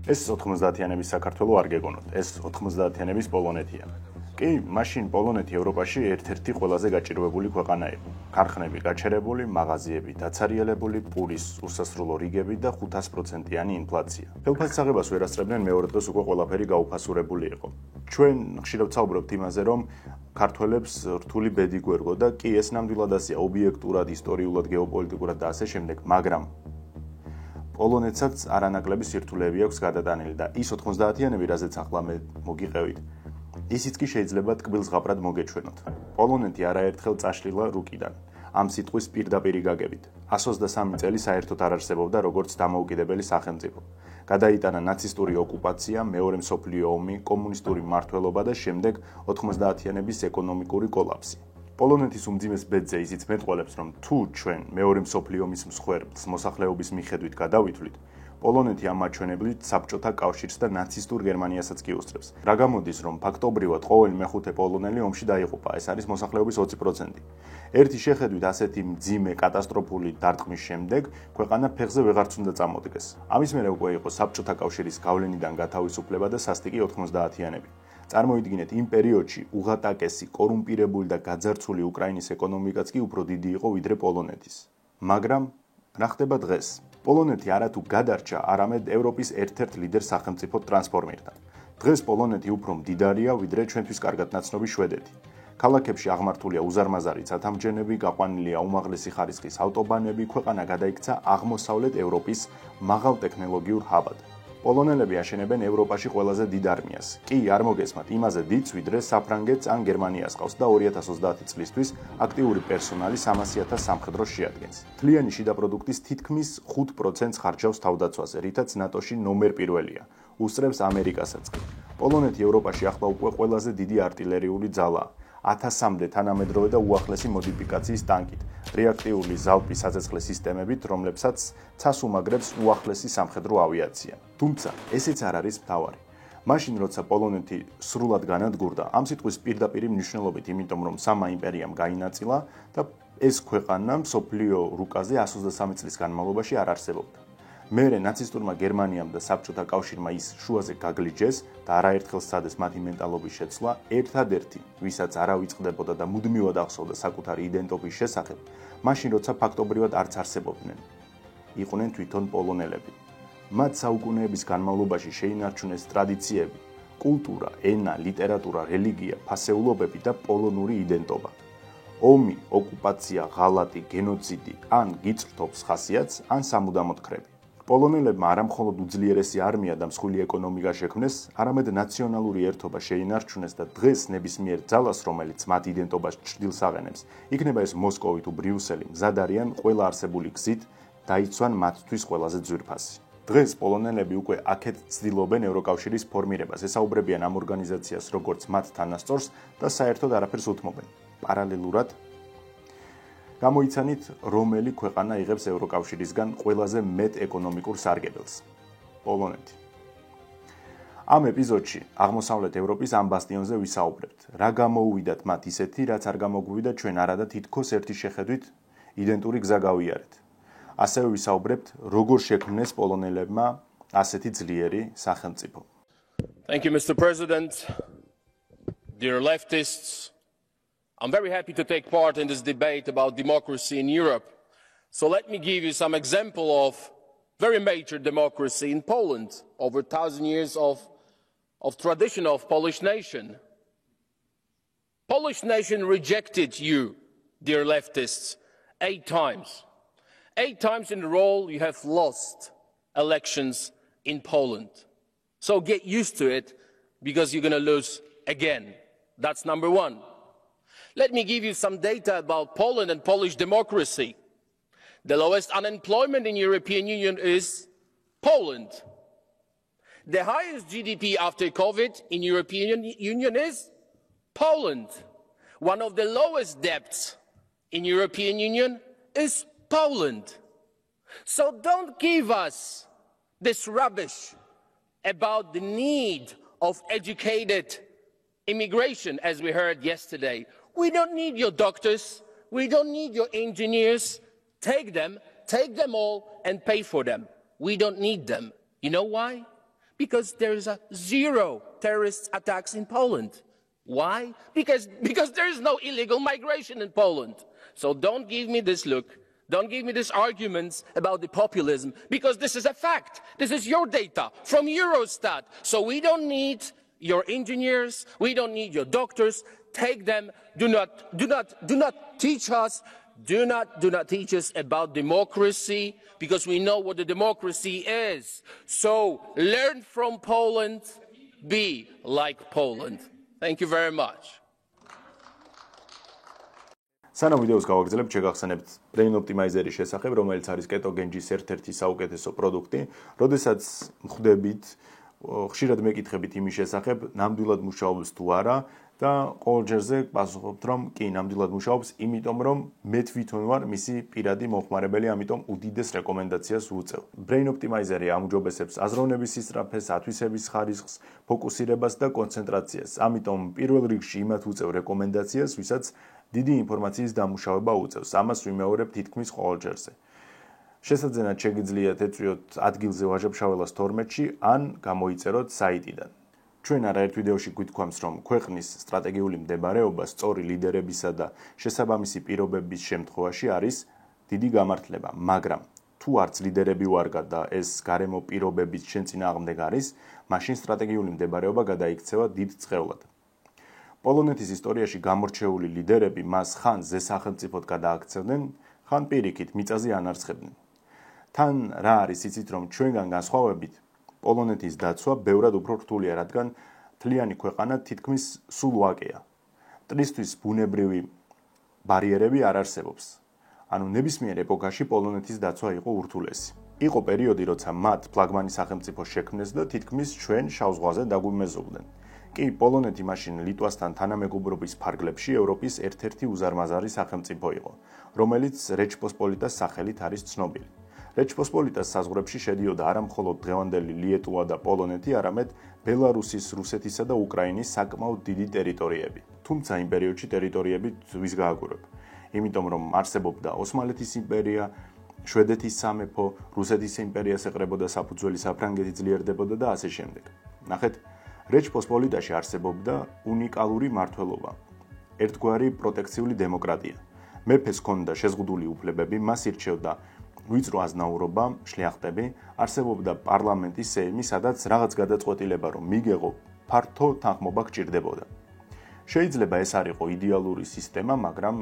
ეს 90-იანების საქართველო არ გეგონოთ, ეს 90-იანების პოლონეთია. კი, მაშინ პოლონეთი ევროპაში ერთ-ერთი ყველაზე გაჭირვებული ქვეყანა იყო. ქარხნები გაჩერებული, მაღაზიები დაცარიელებული, პურის უსასრულო რიგები და 500%-იანი ინფლაცია. Ხელფასწაღებას ვერ ასწრებდნენ მეორე დღეს უკვე ყველაფერი გაუფასურებული იყო. ჩვენ ხშირად ვსაუბრობთ იმაზე, რომ ქართველებს რთული ბედი გვერგო და კი ეს ნამდვილად ასეა, ობიექტურად, ისტორიულად, გეოპოლიტიკურად და ასე შემდეგ, მაგრამ პოლონეთსაც არანაკლები სირთულეები აქვს გადატანილი და ის 90-იანები, რაზეც ახლა მე მოგიყევით, ისიც კი შეიძლება ტკბილ ზღაპრად მოგეჩვენოთ. პოლონეთი არაერთხელ წაშლილა რუკიდან, ამ სიტყვის პირდაპირი გაგებით. 123 წელი საერთოდ არ არსებობდა როგორც დამოუკიდებელი სახელმწიფო. გადაიტანა ნაცისტური ოკუპაცია, მეორე მსოფლიო ომი, კომუნისტური მმართველობა და შემდეგ 90-იანების ეკონომიკური კოლაფსი. პოლონეთის უმძიმეს ბედზე ისიც მეტყველებს, რომ თუ ჩვენ მეორე მსოფლიო ომის მსხვერპლს მოსახლეობის მიხედვით გადავითვლით, პოლონეთი ამ მაჩვენებლით საბჭოთა კავშირს და ნაცისტურ გერმანიასაც კი უსწრებს. რა გამოდის, რომ ფაქტობრივად ყოველი მეხუთე პოლონელი ომში დაიღუპა, ეს არის მოსახლეობის 20%. ერთი შეხედვით ასეთი მძიმე კატასტროფული დარტყმის შემდეგ ქვეყანა ფეხზე ვეღარც უნდა წამოდგეს. ამის მერე უკვე იყო საბჭოთა კავშირის გავლენიდან გათავისუფლება და სასტიკი 90-იანები. წარმოიდგინეთ, იმ პერიოდში უღატაკესი, კორუმპირებული და გაძარცული უკრაინის ეკონომიკაც კი უფრო დიდი იყო ვიდრე პოლონეთის. მაგრამ რა ხდება დღეს? პოლონეთი არათუ გადარჩა, არამედ ევროპის ერთ-ერთ ლიდერ სახელმწიფოდ ტრანსფორმირდა. დღეს პოლონეთი უფრო მდიდარია, ვიდრე ჩვენთვის კარგად ნაცნობი შვედეთი. ქალაქებში აღმართულია უზარმაზარი ცათამბჯენები, გაყვანილია უმაღლესი ხარისხის ავტობანები, ქვეყანა გადაიქცა აღმოსავლეთ ევროპის მაღალ ტექნოლოგიურ ჰაბად. პოლონელები აშენებენ ევროპაში ყველაზე დიდ არმიას. კი, არ მოგესმათ, იმაზე დიდს, ვიდრე საფრანგეთს ან გერმანიას ყავს და 2030 წლისთვის აქტიური პერსონალი 300,000 სამხედროს შეადგენს. მთლიანი შიდა პროდუქტის თითქმის 5%-ს ხარჯავს თავდაცვაზე, რითაც ნატოში ნომერ პირველია. უსწრებს ამერიკასაც კი. პოლონეთი ევროპაში ახლა უკვე ყველაზე დიდი артиლერიული ძალაა. 1000-მდე თანამედროვე და უახლესი მოდიფიკაციის ტანკით, რეაქტიული ზალპის საცეცხლე სისტემებით, რომლებსაც ცას უმაგრებს უახლესი სამხედრო ავიაცია. თუმცა, ესეც არ არის მთავარი. მაშინ, როცა პოლონეთი სრულად განადგურდა, ამ სიტყვის პირდაპირი მნიშვნელობით, იმიტომ რომ სამა იმპერიამ გაინაწილა და ეს ქვეყანა მსოფლიო რუკაზე 123 წლის განმავლობაში არ არსებობდა. მერე ნაცისტურმა გერმანიამ და საბჭოთა კავშირმა ის შუაზე გაგლიჯეს და არაერთხელ სცადეს მათი მენტალობის შეცვლა, ერთადერთი, ვისაც არ ავიწყდებოდა და მუდმივად ახსოვდა საკუთარი იდენტობის შესახებ, მაშინ როცა ფაქტობრივად არც არსებობდნენ, იყვნენ თვითონ პოლონელები. მათ საუკუნეების განმავლობაში შეინარჩუნეს ტრადიციები, კულტურა, ენა, ლიტერატურა, რელიგია, ფასეულობები და პოლონური იდენტობა. ომი, ოკუპაცია, ღალატი, გენოციდი ან გიწრთობს ხასიათს, ან სამუდამოდ ხრები. პოლონელებმა არა მხოლოდ უძლიერესი არმია და მსხვილი ეკონომიკა შექმნეს, არამედ ნაციონალური ერთობა შეინარჩუნეს და დღეს ნებისმიერ ძალას, რომელიც მათ იდენტობას ჭრდილს აყენებს, იქნება ეს მოსკოვი თუ ბრიუსელი, მზად არიან ყველა არსებული გზით დაიცვან მათთვის ყველაზე ძვირფასი. დღეს პოლონელები უკვე აქეთ ცდილობენ ევროკავშირის ფორმირებას, ესაუბრებიან ამ ორგანიზაციას როგორც მათ თანასწორს და საერთოდ არაფერს უთმობენ. პარალელურად გამოიცანით, რომელი ქვეყანა იღებს ევროკავშირისგან ყველაზე მეტ ეკონომიკურ სარგებელს. პოლონეთი. ამ ეპიზოდში აღმოსავლეთ ევროპის ამ ბასტიონზე ვისაუბრებთ. რა გამოუვიდათ მათ ისეთი, რაც არ გამოგვივიდა ჩვენ არადა თითქოს ერთი შეხედვით იდენტური გზა გავიარეთ. ასევე ვისაუბრებთ, როგორ შექმნეს პოლონელებმა ასეთი ძლიერი სახელმწიფო. Thank you, Mr. President. Dear leftists, I'm very happy to take part in this debate about democracy in Europe. So let me give you some example of very major democracy in Poland, over 1,000 years of tradition of Polish nation. Polish nation rejected you, dear leftists, 8 times. 8 times in a row you have lost elections in Poland. So get used to it because you're going to lose again. That's number one. Let me give you some data about Poland and Polish democracy. The lowest unemployment in the European Union is Poland. The highest GDP after COVID in the European Union is Poland. One of the lowest debts in the European Union is Poland. So don't give us this rubbish about the need of educated immigration, as we heard yesterday. We don't need your doctors. We don't need your engineers. Take them all and pay for them. We don't need them. You know why? Because there is a 0 terrorist attacks in Poland. Why? Because there is no illegal migration in Poland. So don't give me this look. Don't give me these arguments about the populism, because this is a fact. This is your data from Eurostat. So we don't need your engineers. We don't need your doctors. Take them. Do not teach us. Do not teach us about democracy, because we know what the democracy is. So learn from Poland. Be like Poland. Thank you very much. სანამ ვიდეოს გავაგრძელებთ, შეგახსენებთ Brain Optimizer-ის შესახებ, რომელიც არის კეტოგენჯის ერთ-ერთი საუკეთესო პროდუქტი. როდესაც მხვდებით, ხშირად მეკითხებით იმის შესახებ, ნამდვილად მუშაობს თუ არა და ყოველ ჯერზე პასუხობთ, რომ კი, ნამდვილად მუშაობს, იმიტომ რომ მე თვითონ ვარ მისი პირადი მომხმარებელი, ამიტომ უდიდეს რეკომენდაციას ვუწევ. Brain Optimizer-ი ამჯობესებს აზროვნების სისწრაფეს, ათვისების ხარისხს, ფოკუსირებას და კონცენტრაციას. ამიტომ პირველ რიგში იმათ ვუწევ რეკომენდაციას, ვისაც დიდი ინფორმაციის დამუშავება უწევს. ამას ვიმეორებ თითქმის ყოველ ჯერზე. შესაძენად შეგიძლიათ ეწვიოთ ადგილზე ვაჟა-ფშაველას 12-ში ან გამოიწეროთ საიტიდან. ჩვენ არაერთ ვიდეოში გვითქვამს, რომ ქვეყნის სტრატეგიული მდებარეობა სწორი ლიდერებისა და შესაბამისი პირობების შემთხვევაში არის დიდი გამართლება, მაგრამ თუ არც ლიდერები ვარგად და ეს გარემო პირობების შენ წინააღმდეგ არის, მაშინ სტრატეგიული მდებარეობა გადაიქცევა დიდ წყევლად. პოლონეთის ისტორიაში გამორჩეული ლიდერები მას ხან ზესახელმწიფოდ გადააქცევდნენ, ხან პირიქით მიწაზე ანარცხებდნენ. თან რა არის იცით, რომ ჩვენგან განსხვავებით პოლონეთის დაცვა ბევრად უფრო რთულია, რადგან მთლიანი ქვეყანა თითქმის სულ ვაკეა. მტრისთვის ბუნებრივი ბარიერები არ არსებობს. ანუ ნებისმიერ ეპოქაში პოლონეთის დაცვა იყო ურთულესი. იყო პერიოდი, როცა მათ ფლაგმანი სახელმწიფო შექმნეს და თითქმის ჩვენ შავ ზღვაზე დაგვიმეზობდნენ. კი, პოლონეთი მაშინ ლიტვასთან თანამეგობრობის ფარგლებში ევროპის ერთ-ერთი უზარმაზარი სახელმწიფო იყო, რომელიც რეჩპოსპოლიტას სახელით არის ცნობილი. რეჩპოსპოლიტას საზღვრებში შედიოდა არა მხოლოდ დღევანდელი ლიეტუვა და პოლონეთი, არამედ ბელარუსის, რუსეთისა და უკრაინის საკმაოდ დიდი ტერიტორიები. თუმცა იმ პერიოდში ტერიტორიებით ვის გააგვირებ? იმიტომ რომ არსებობდა ოსმალეთის იმპერია, შვედეთის სამეფო, რუსეთის იმპერიას ეყრებოდა საფუძველი, საფრანგეთი ძლიერდებოდა და ასე შემდეგ. ნახეთ, რეჩპოსპოლიტაში არსებობდა უნიკალური მმართველობა, ერთგვარი პროტექციული დემოკრატია. მეფეს ჰქონდა შეზღუდული უფლებები, მას ირჩევდა ვიწრო აზნაურობა, შლიახტები, არსებობდა პარლამენტი, სეიმი, სადაც რაღაც გადაწყვეტილება რომ მიგეღო, ფართო თანხმობა გჭირდებოდა. შეიძლება ეს არ იყო იდეალური სისტემა, მაგრამ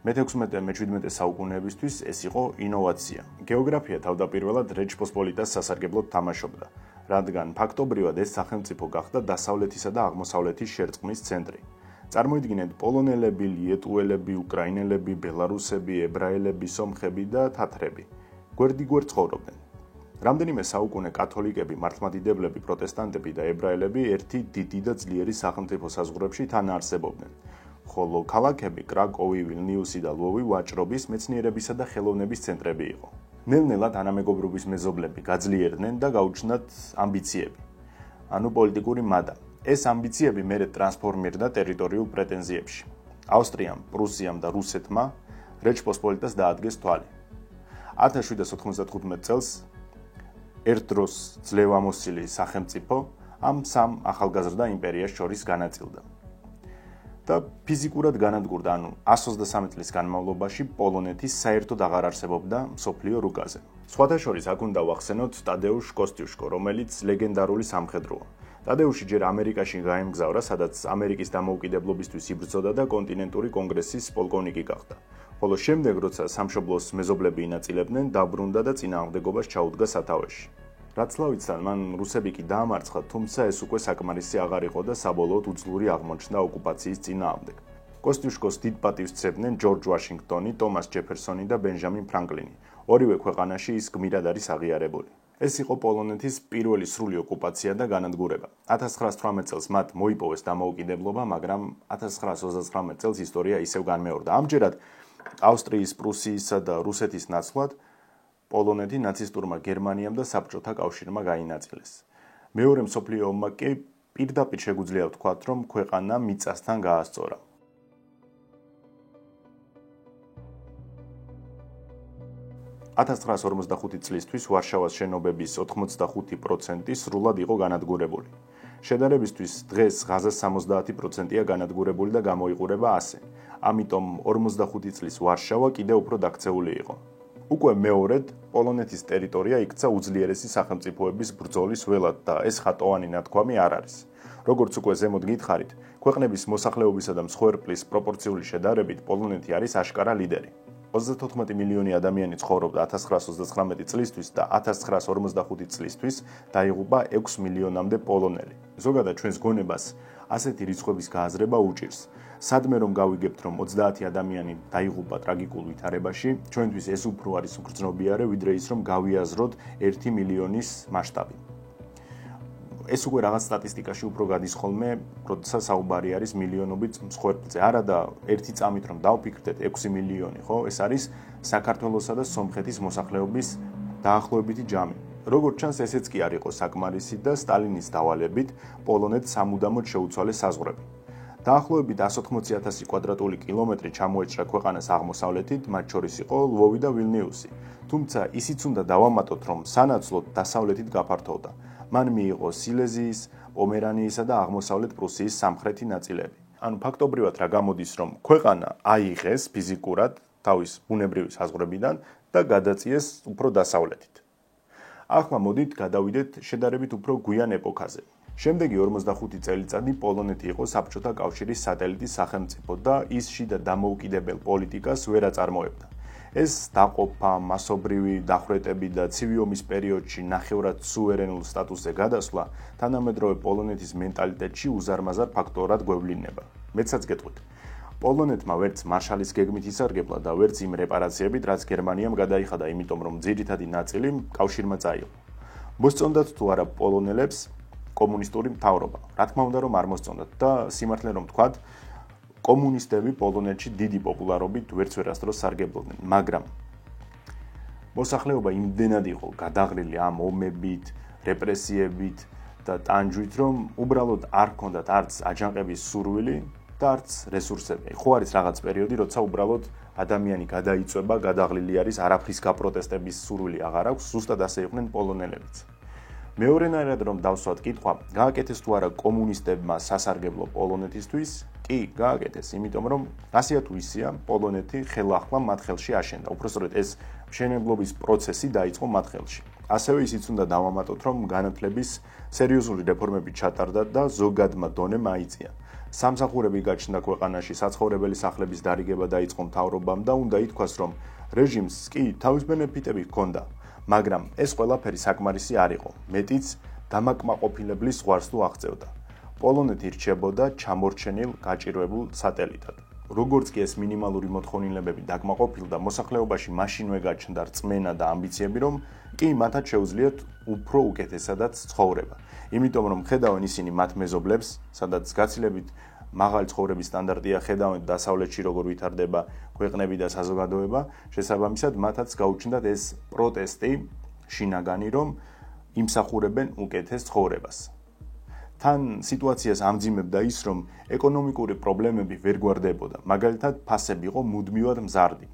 მე-16-მე-17 საუკუნეებისთვის ეს იყო ინოვაცია. გეოგრაფია თავდაპირველად რეჩპოსპოლიტას სასარგებლოდ თამაშობდა, რადგან ფაქტობრივად ეს სახელმწიფო გახდა დასავლეთისა და აღმოსავლეთის შერწყმის ცენტრი. წარმოიდგინეთ პოლონელები, ლიეტუელები, უკრაინელები, ბელარუსები, ებრაელები, სომხები და თათრები. გვერდიგვერდ ცხოვრობდნენ. რამდენიმე საუკუნე კათოლიკები, მართლმადიდებლები, პროტესტანტები და ებრაელები ერთი დიდი და ძლიერი სახელმწიფო საზღვრებში თან არსებობდნენ. ხოლო ქალაქები კრაკოვი, ვილნიუსი და ლვოვი ვაჭრობის, მეცნიერებისა და ხელოვნების ცენტრები იყო. ნელ-ნელა თანამეგობრობის მეზობლები გაძლიერდნენ და გაუჩნდათ ამბიციები, ანუ პოლიტიკური მადა. ეს ამბიციები მერე ტრანსფორმირდა ტერიტორიულ პრეტენზიებში. ავსტრიამ, პრუსიამ და რუსეთმა რეჩპოსპოლიტას დაადგეს თვალი. 1795 წელს ერთ დროს ძლევამოსილი სახელმწიფო ამ სამ ახალგაზრდა იმპერიას შორის განაწილდა. და ფიზიკურად განადგურდა, ანუ 123 წლის განმავლობაში პოლონეთის საერთოდ აღარ არსებობდა მსოფლიო რუკაზე. სხვათა შორის აქ უნდა ვახსენოთ ტადეუშ კოსტიუშკო, რომელიც ლეგენდარული სამხედროა. ტადეუში ჯერ ამერიკაში გაემგზავრა, სადაც ამერიკის დამოუკიდებლობისთვის იბრძოდა და კონტინენტური კონგრესის პოლკოვნიკი გახდა. ხოლო შემდეგ, როცა სამშობლოს მეზობლები ინაწილებდნენ, დაბრუნდა და წინააღმდეგობას ჩაუდგა სათავეში. რაც ლავიცთან, მან რუსები კი დაამარცხა, თუმცა ეს უკვე საკმარისი აღარ იყო და საბოლოოდ უძლური აღმოჩნდა ოკუპაციის წინააღმდეგ. კოსტიუშკოს დიდ პატივს სცემდნენ ჯორჯ ვაშინგტონი, ტომას ჯეფერსონი და ბენჟამინ ფრანკლინი. ორივე ქვეყანაში ის გმირად არის აღიარებული. ეს იყო პოლონეთის პირველი სრული ოკუპაცია და განადგურება. 1918 წელს მათ მოიპოვეს დამოუკიდებლობა, მაგრამ 1939 წელს ისტორია ისევ განმეორდა. ამჯერად ავსტრიის, პრუსიისა და რუსეთის ნაცვლად პოლონეთი ნაცისტურმა გერმანიამ და საბჭოთა კავშირმა გაინაწილეს. მეორე მსოფლიო ომმა კი პირდაპირ შეგვიძლია ვთქვათ, რომ ქვეყანა მიწასთან გაასწორა. 1945 წლისთვის ვარშავას შენობების 85% სრულად იყო განადგურებული. შედარებისთვის დღეს ღაზას 70%-ია განადგურებული და გამოიყურება ასე. ამიტომ 45 წლის ვარშავა კიდევ უფრო დაქცეული იყო. უკვე მეორედ პოლონეთის ტერიტორია იქცა უძლიერესი სახელმწიფოების ბრძოლის ველად და ეს ხატოვანი ნათქვამი არ არის. როგორც უკვე ზემოთ გითხარით, ქვეყნების მოსახლეობისა და მსხვერპლის პროპორციული შედარებით პოლონეთი არის აშკარა ლიდერი. 34 მილიონი ადამიანი ცხოვრობდა 1939 წლისთვის და 1945 წლისთვის დაიღუპა 6 მილიონამდე პოლონელი. ზოგადად ჩვენს გონებას ასეთი რიცხვების გააზრება უჭირს. სადმე რომ გავიგებთ, რომ 30 ადამიანი დაიღუპა ტრაგიკულ ვითარებაში, ჩვენთვის ეს უფრო არის უგრძნობიარე, ვიდრე ის, რომ გავიაზროთ 1 მილიონის მასშტაბი. ეს უკვე რაღაც სტატისტიკაში უფრო გადის ხოლმე, როდესაც საუბარი არის მილიონობით მსხვერპლზე. არა და ერთი წამით რომ დავფიქრდეთ 6 მილიონი, ხო? ეს არის საქართველოსა და სომხეთის მოსახლეობის დაახლოებითი ჯამი. როგორც ჩანს, ესეც კი არ იყო საკმარისი და სტალინის დავალებით პოლონეთს სამუდამოდ შეუცვალეს საზღვრები. დაახლოებით 180,000 კვადრატული კილომეტრი ჩამოეჭრა ქვეყანას აღმოსავლეთით, მათ შორის იყო ლვოვი და ვილნიუსი. თუმცა ისიც უნდა დავამატოთ, რომ სანაცვლოდ დასავლეთით გაფართოვდა. მან მიიღო სილეზიის, პომერანიისა და აღმოსავლეთ პრუსიის სამხრეთი ნაწილები. ანუ ფაქტობრივად რა გამოდის, რომ ქვეყანა აიღეს ფიზიკურად თავის ბუნებრივი საზღვრებიდან და გადაწიეს უფრო დასავლეთით. ახლა მოდით გადავიდეთ შედარებით უფრო გვიან ეპოქაზე. შემდეგი 45 წელიწადი პოლონეთი იყო საბჭოთა კავშირის სატელიტი სახელმწიფო და ის შიდა დამოუკიდებელ პოლიტიკას ვერ აწარმოებდა. ეს დაყოფა, მასობრივი დახვრეტები და ცივი ომის პერიოდში ნახევრად სუვერენულ სტატუსზე გადასვლა თანამედროვე პოლონეთის მენტალიტეტში უზარმაზარ ფაქტორად გვევლინება. მეცაც გეტყვით. პოლონეთმა ვერც მარშალის გეგმით ისარგებლა და ვერც იმ რეპარაციებით, რაც გერმანიამ გადაიხადა, იმიტომ რომ ძირითადი ნაწილი კავშირმა წაიღო. მოსწონდათ თუ არა პოლონელებს კომუნისტური მთავრობა. რა თქმა უნდა, რომ არ მოსწონდათ და სიმართლე რომ თქვათ, კომუნისტები პოლონეთში დიდი პოპულარობით ვერც ვერასდროს სარგებლობდნენ, მაგრამ მოსახლეობა იმდენად იყო გადაღლილი ამ ომებით, რეპრესიებით და ტანჯვით, რომ უბრალოდ არ ჰქონდათ არც აჯანყების სურვილი და არც რესურსები. ხო არის რაღაც პერიოდი, როცა უბრალოდ ადამიანი გადაიწვება, გადაღლილი არის, არაფრის გაპროტესტების სურვილი აღარ აქვს, ზუსტად ასე იყვნენ პოლონელებიც. მეორენაირად რომ დავსვათ კითხვა, გააკეთეს თუ არა კომუნისტებმა სასარგებლო პოლონეთისთვის? კი, გააკეთეს, იმიტომ რომ ასია თუ ისია, პოლონეთი ხელახლა მათ ხელში აშენდა. უпростоრედ ეს მშენებლობის პროცესი დაიწყო მათ ხელში. ასევე ისიც უნდა დავამატოთ, რომ განათლების სერიოზული რეფორმები ჩატარდა და ზოგადმა დონემ აიწია. სამსახურები გაჩნდა ქვეყანაში, საცხოვრებელი სახლების დარიგება დაიწყო მთავრობამ და უნდა ითქვას, რომ რეჟიმს კი თავის ბენეფიტები ჰქონდა. მაგრამ ეს ყველაფერი საკმარისი არ იყო. მეტიც დამაკმაყოფილებლის ზღვარს თუ აღწევდა. პოლონეთი რჩებოდა ჩამორჩენილ გაჭირვებულ სატელიტად. როგორც კი ეს მინიმალური მოთხოვნილებები დაკმაყოფილდა, მოსახლეობაში მაშინვე გაჩნდა რწმენა და ამბიციები, რომ კი მათაც შეუძლიათ უფრო უკეთესადაც ცხოვრება. იმიტომ რომ ხედავენ ისინი მათ მეზობლებს, სადაც გაცილებით მაღალი ცხოვრების სტანდარტია, ხედავენ დასავლეთში როგორ ვითარდება ქვეყნები და საზოგადოება, შესაბამისად მათაც გაუჩნდათ ეს პროტესტი შინაგანი, რომ იმსახურებენ უკეთეს ცხოვრებას. თან სიტუაციას ამძიმებდა ის, რომ ეკონომიკური პრობლემები ვერ გვარდებოდა, მაგალითად ფასები იყო მუდმივად მზარდი.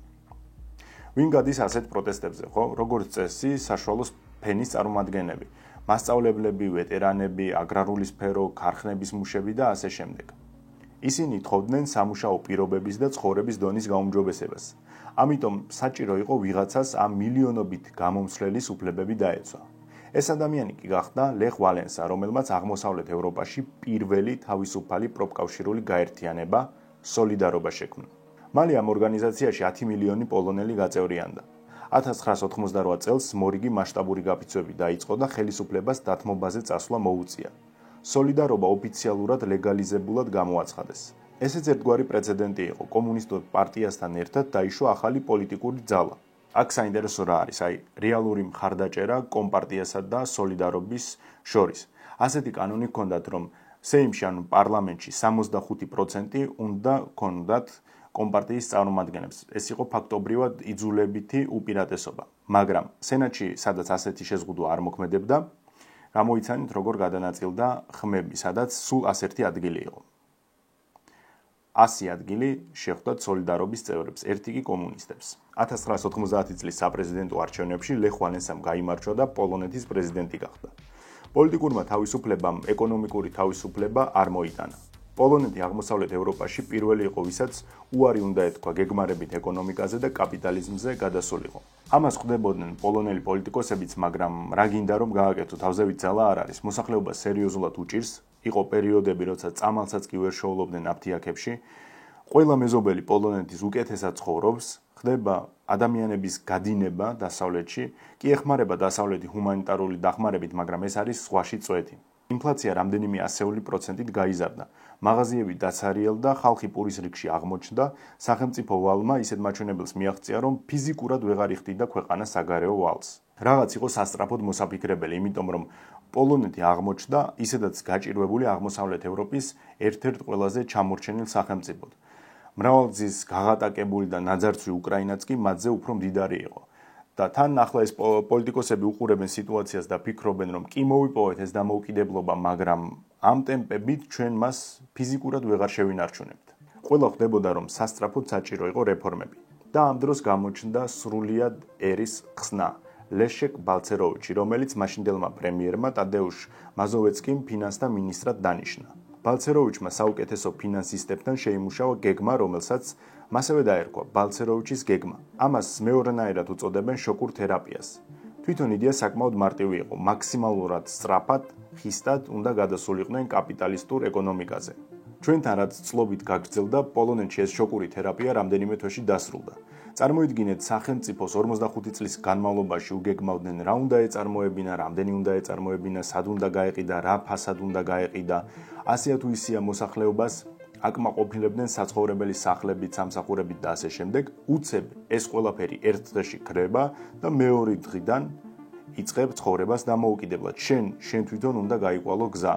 ვინ გადის ასეთ პროტესტებზე, ხო? როგორც წესი, საშუალო ფენის წარმომადგენლები, მასწავლებლები, ვეტერანები, აგრარული სფერო, ქარხნების მუშები და ასე შემდეგ. ისინი თხოვდნენ სამუშაო პირობების და ცხოვრების დონის გაუმჯობესებას. ამიტომ საჭირო იყო ვიღაცას ამ მილიონობით გამომცვლელის უფლებები დაეცვა. ეს ადამიანი კი გახდა ლეხ ვალენსა, რომელმაც აღმოსავლეთ ევროპაში პირველი თავისუფალი პროფკავშირული გაერთიანება სოლიდარობა შექმნა. მალე ამ ორგანიზაციაში 10 მილიონი პოლონელი გაწევრიანდა. 1988 წელს მორიგი მასშტაბური გაფიცვები დაიწყო და ხელისუფლებას დათმობაზე წასვლა მოუწია. სოლიდარობა ოფიციალურად ლეგალიზებულად გამოაცხადეს. ესეც ერთგვარი პრეცედენტი იყო. კომუნისტურ პარტიასთან ერთად დაიშვა ახალი პოლიტიკური ძალა. აქ საინტერესო რა არის, რეალური მხარდაჭერა კომპარტიასა და სოლიდარობის შორის. ასეთი კანონი ჰქონდათ, რომ სეიმში, ანუ პარლამენტში 65% უნდა ჰქონდათ კომპარტიის წარმომადგენლებს. ეს იყო ფაქტობრივად იძულებითი უპირატესობა. მაგრამ სენატში, სადაც ასეთი შეზღუდვა არ მოქმედებდა, გამოიცანით, როგორ გადანაწილდა ხმები, სადაც სულ 101 ადგილი იყო. 100 ადგილი შეხვდათ სოლიდარობის წევრებს, ერთი კი კომუნისტებს. 1990 წლის საპრეზიდენტო არჩევნებში ლეხ ვალენსამ გაიმარჯვა და პოლონეთის პრეზიდენტი გახდა. პოლიტიკურმა თავისუფლებამ ეკონომიკური თავისუფლება არ მოიტანა. პოლონეთი აღმოსავლეთ ევროპაში პირველი იყო, ვისაც უარი უნდა ეთქვა გეგმარებით ეკონომიკაზე და კაპიტალიზმზე გადასულიყო. ამას ხვდებოდნენ პოლონელი პოლიტიკოსებიც, მაგრამ რა გინდა რომ გააკეთო, თავზევით ძალა არ არის, მოსახლეობა სერიოზულად უჭირს, იყო პერიოდები, როცა წამალსაც კი ვერ შეულობდნენ აფთიაქებში. ყველა მეზობელი პოლონეთის უკეთესად ცხოვრობს, ხდება ადამიანების გადინება დასავლეთში, კი ეხმარება დასავლეთი ჰუმანიტარული დახმარებით, მაგრამ ეს არის სხვაში წვეთი. ინფლაცია რამდენიმე ასეული პროცენტით გაიზარდა. მაღაზიები დაცარიელდა, ხალხი პურის რიგში აღმოჩნდა, სახელმწიფო ვალმა ისეთ მაჩვენებელს მიაღწია, რომ ფიზიკურად ვეღარ იხდიდა ქვეყანა საგარეო ვალს. რაღაც იყო სასწრაფოდ მოსაფიქრებელი, იმიტომ რომ პოლონეთი აღმოჩნდა ისედაც გაჭირვებული აღმოსავლეთ ევროპის ერთ-ერთ ყველაზე ჩამორჩენილ სახელმწიფოდ. მრავალგზის გაღატაკებული და ნაძარცვი უკრაინაც კი მათზე უფრო მდიდარი იყო. და თან ახლა ეს პოლიტიკოსები უყურებენ სიტუაციას და ფიქრობენ, რომ კი მოვიპოვეთ ეს დამოუკიდებლობა, მაგრამ ამ ტემპებით ჩვენ მას ფიზიკურად ვეღარ შევინარჩუნებთ. ყველა ხვდებოდა, რომ სასწრაფოდ საჭირო იყო რეფორმები. და ამ დროს გამოჩნდა სრულიად ერის ხსნა, ლეშეკ ბალცეროვიჩი, რომელიც მაშინდელმა პრემიერმა ტადეუშ მაზოვეცკიმ ფინანსთა მინისტრად დანიშნა. ბალცეროვიჩმა საუკეთესო ფინანსისტებთან შეიმუშავა გეგმა, რომელსაც მასევე დაერქვა ბალცეროვიჩის გეგმა. ამას მეორნაირად უწოდებენ შოკურ თერაპიას. თვითონ იდეა საკმაოდ მარტივი იყო, მაქსიმალურად სწრაფად, ხისტად უნდა გადასულიყვნენ კაპიტალისტურ ეკონომიკაზე. ჩვენთან რაც წლობით გაგრძელდა, პოლონეთში ეს შოკური თერაპია რამდენიმე თვეში დასრულდა. წარმოიდგინეთ, სახელმწიფოს 45 წლის განმავლობაში უგეგმავდნენ, რა უნდა ეწარმოებინა, რამდენი უნდა ეწარმოებინა, სად უნდა გაეყიდა, რა ფასად უნდა გაეყიდა. ასეა თუ ისეა მოსახლეობას აკმაყოფილებდნენ საცხოვრებელი სახლებით, სამსახურებით და ასე შემდეგ. უცებ ეს ყველაფერი ერთ დღეში ქრება და მეორე დღიდან იწყებ ცხოვრებას დამოუკიდებლად. შენ თვითონ უნდა გაიყვალო გზა.